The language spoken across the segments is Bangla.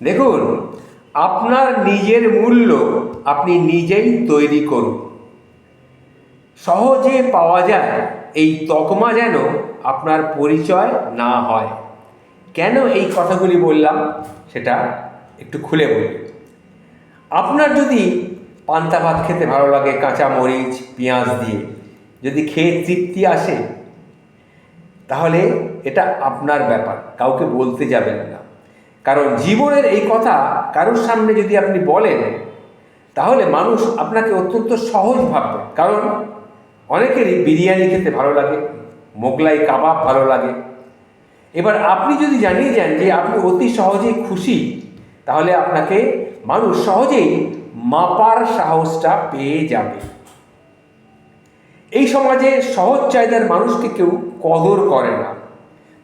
দেখুন, আপনার নিজের মূল্য আপনি নিজেই তৈরি করুন। সহজে পাওয়া যায় এই তকমা যেন আপনার পরিচয় না হয়। কেন এই কথাগুলি বললাম সেটা একটু খুলে বলি। আপনার যদি পান্তা ভাত খেতে ভালো লাগে কাঁচা মরিচ পেঁয়াজ দিয়ে, যদি খেয়ে তৃপ্তি আসে, তাহলে এটা আপনার ব্যাপার, কাউকে বলতে যাবেন না। কারণ জীবনের এই কথা কারোর সামনে যদি আপনি বলেন, তাহলে মানুষ আপনাকে অত্যন্ত সহজ ভাববে। কারণ অনেকেরই বিরিয়ানি খেতে ভালো লাগে, মোগলাই কাবাব ভালো লাগে। এবার আপনি যদি জানিয়ে যান যে আপনি অতি সহজেই খুশি, তাহলে আপনাকে মানুষ সহজেই মাপার সাহসটা পেয়ে যাবে। এই সমাজে সহজ চাহিদার মানুষকে কেউ কদর করে না,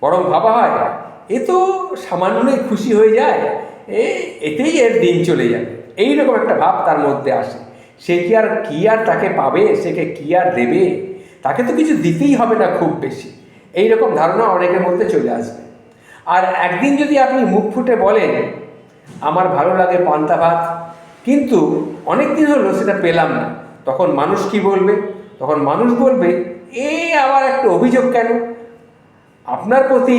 বরং ভাবা হয় এ তো সামান্যই খুশি হয়ে যায়, এতেই এর দিন চলে যায়। এইরকম একটা ভাব তার মধ্যে আসে। সে কি আর তাকে পাবে, সেকে কি আর দেবে, তাকে তো কিছু দিতেই হবে না খুব বেশি। এইরকম ধারণা অনেকের মধ্যে চলে আসবে। আর একদিন যদি আপনি মুখ ফুটে বলেন আমার ভালো লাগে পান্তা ভাত, কিন্তু অনেক দিন হলো সেটা পেলাম না, তখন মানুষ কি বলবে? তখন মানুষ বলবে আবার একটা অভিযোগ কেন? আপনার প্রতি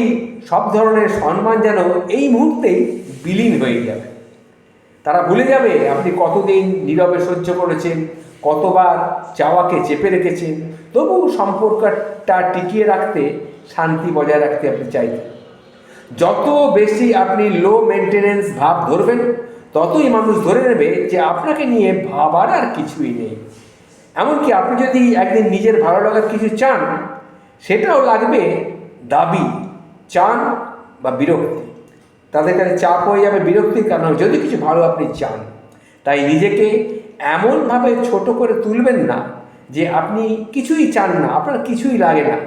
সব ধরনের সম্মান যেন এই মুহূর্তেই বিলীন হয়ে যাবে। তারা ভুলে যাবে আপনি কতদিন নীরবে সহ্য করেছেন, কতবার চাওয়াকে চেপে রেখেছেন, তবু সম্পর্কটা টিকিয়ে রাখতে, শান্তি বজায় রাখতে আপনি চাইতেন। যত বেশি আপনি লো মেনটেনেন্স ভাব ধরবেন, ততই মানুষ ধরে নেবে যে আপনাকে নিয়ে ভাবার আর কিছুই নেই। এমনকি আপনি যদি একদিন নিজের ভালো লাগার কিছু চান, সেটাও লাগবে দাবি, চান বা বিরক্তি। তাদের কাছে চাপ হয়ে যাবে বিরক্তির কারণ, যদি কিছু ভালো আপনি চান। তাই নিজেকে এমনভাবে ছোট করে তুলবেন না যে আপনি কিছুই চান না, আপনার কিছুই লাগে না।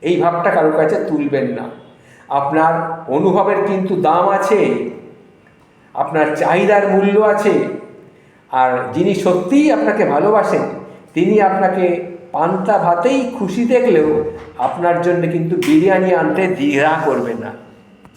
এই ভাবটা কারোর কাছে তুলবেন না। আপনার অনুভবের কিন্তু দাম আছে, আপনার চাহিদার মূল্য আছে। আর যিনি সত্যিই আপনাকে ভালোবাসেন, তিনি আপনাকে পান্তা ভাতেই খুশি দেখলেও আপনার জন্য কিন্তু বিরিয়ানি আনতে দ্বিধা করবে না।